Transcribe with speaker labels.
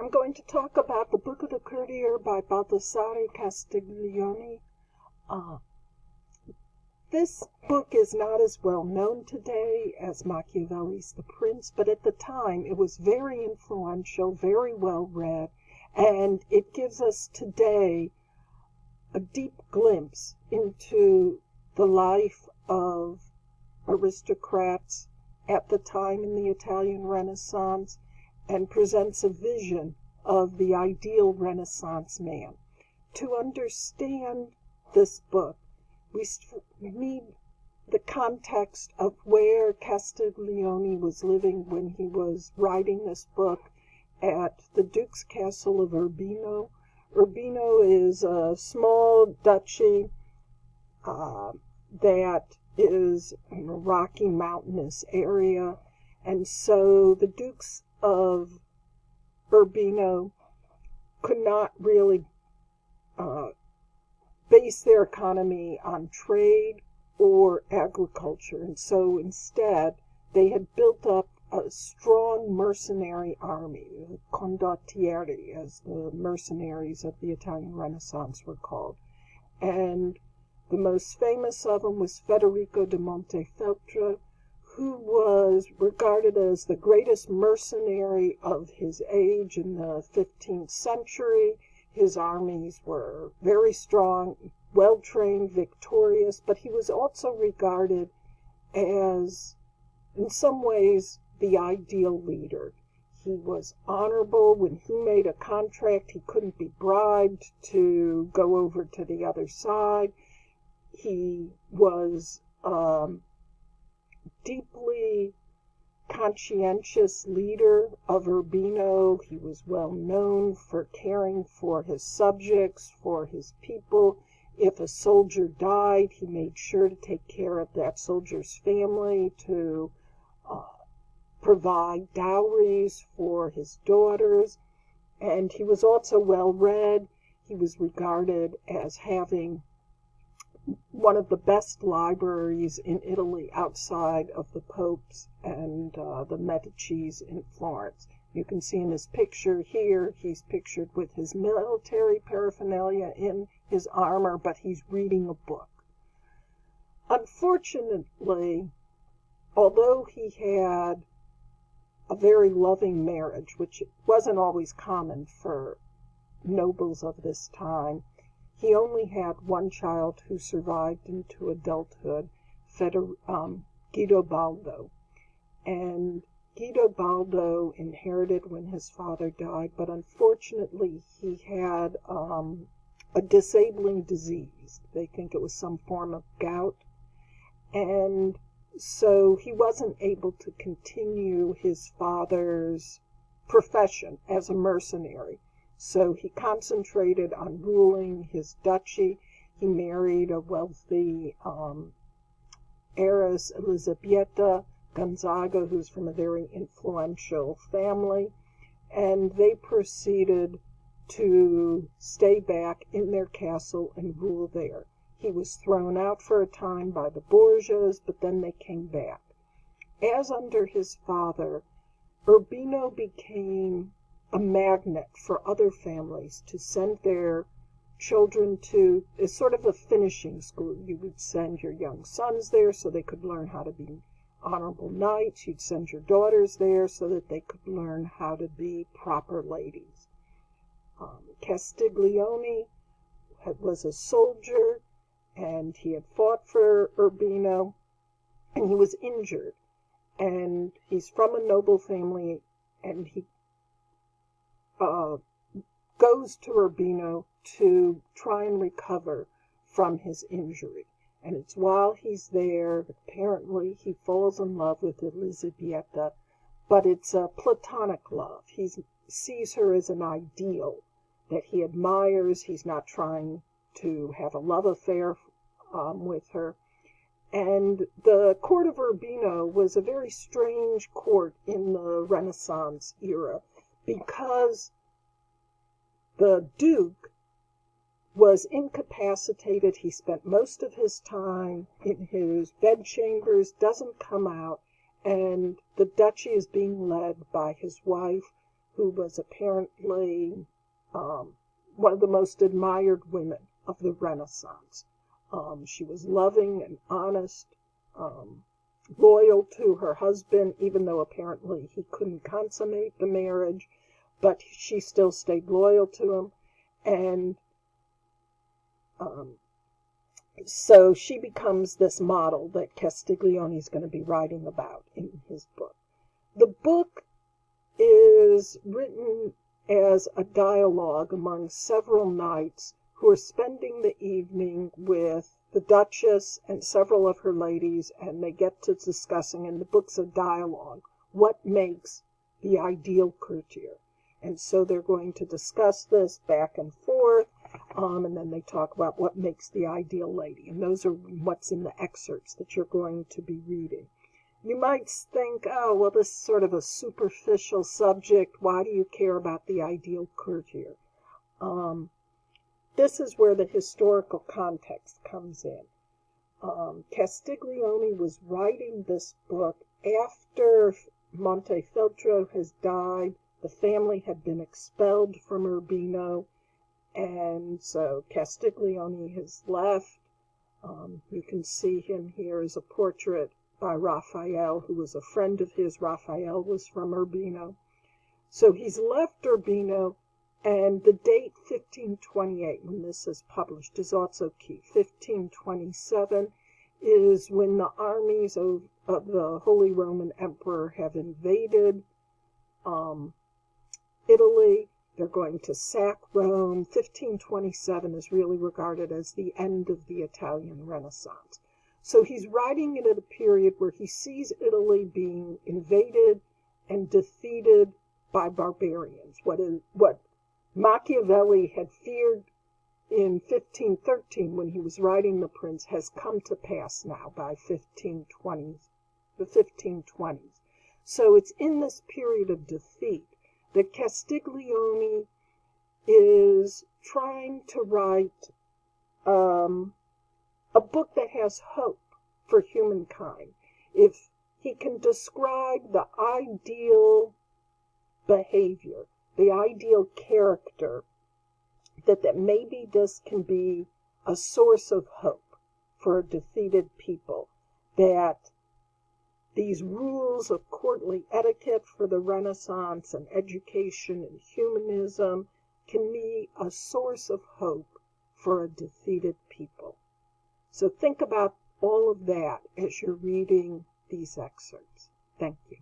Speaker 1: I'm going to talk about the Book of the Courtier by Baldassare Castiglione. Uh, this book is not as well known today as Machiavelli's The Prince, but at the time it was very influential, very well read, and it gives us today a deep glimpse into the life of aristocrats at the time in the Italian Renaissance, and presents a vision of the ideal Renaissance man. To understand this book, we need the context of where Castiglione was living when he was writing this book at the Duke's Castle of Urbino. Urbino is a small duchy that is in a rocky mountainous area, and so the Dukes of Urbino could not really base their economy on trade or agriculture, and so instead they had built up a strong mercenary army, the condottieri, as the mercenaries of the Italian Renaissance were called. And the most famous of them was Federico de Montefeltro, who was regarded as the greatest mercenary of his age in the 15th century. His armies were very strong, well-trained, victorious, but he was also regarded as, in some ways, the ideal leader. He was honorable. When he made a contract, he couldn't be bribed to go over to the other side. He was deeply conscientious leader of Urbino. He was well known for caring for his subjects, for his people. If a soldier died, he made sure to take care of that soldier's family, to provide dowries for his daughters. And he was also well read. He was regarded as having one of the best libraries in Italy outside of the popes and the Medicis in Florence. You can see in his picture here, he's pictured with his military paraphernalia in his armor, but he's reading a book. Unfortunately, although he had a very loving marriage, which wasn't always common for nobles of this time, he only had one child who survived into adulthood, Guidobaldo. And Guidobaldo inherited when his father died, but unfortunately he had a disabling disease. They think it was some form of gout. And so he wasn't able to continue his father's profession as a mercenary. So he concentrated on ruling his duchy. He married a wealthy heiress, Elisabetta Gonzaga, who's from a very influential family, and they proceeded to stay back in their castle and rule there. He was thrown out for a time by the Borgias, but then they came back. As under his father, Urbino became a magnet for other families to send their children to. As sort of a finishing school. You would send your young sons there so they could learn how to be honorable knights. You'd send your daughters there so that they could learn how to be proper ladies. Castiglione was a soldier, and he had fought for Urbino, and he was injured. And he's from a noble family, and he goes to Urbino to try and recover from his injury. And it's while he's there, apparently he falls in love with Elisabetta, but it's a platonic love. He sees her as an ideal that he admires. He's not trying to have a love affair with her. And the court of Urbino was a very strange court in the Renaissance era, because the Duke was incapacitated. He spent most of his time in his bedchambers, doesn't come out, and the duchy is being led by his wife, who was apparently one of the most admired women of the Renaissance. She was loving and honest, loyal to her husband, even though apparently he couldn't consummate the marriage, but she still stayed loyal to him. And so she becomes this model that Castiglione is going to be writing about in his book. The book is written as a dialogue among several knights who are spending the evening with the Duchess and several of her ladies, and they get to discussing, in the book's a dialogue, what makes the ideal courtier. And so they're going to discuss this back and forth, and then they talk about what makes the ideal lady. And those are what's in the excerpts that you're going to be reading. You might think, oh, well, this is sort of a superficial subject. Why do you care about the ideal courtier? This is where the historical context comes in. Castiglione was writing this book after Montefeltro has died. The family had been expelled from Urbino, and so Castiglione has left. You can see him here as a portrait by Raphael, who was a friend of his. Raphael was from Urbino. So he's left Urbino, and the date 1528, when this is published, is also key. 1527 is when the armies of the Holy Roman Emperor have invaded Italy. They're going to sack Rome. 1527 is really regarded as the end of the Italian Renaissance. So he's writing it at a period where he sees Italy being invaded and defeated by barbarians. What Machiavelli had feared in 1513 when he was writing The Prince has come to pass now by the 1520s. So it's in this period of defeat that Castiglione is trying to write a book that has hope for humankind. If he can describe the ideal behavior, the ideal character, that maybe this can be a source of hope for a defeated people, that these rules of courtly etiquette for the Renaissance and education and humanism can be a source of hope for a defeated people. So think about all of that as you're reading these excerpts. Thank you.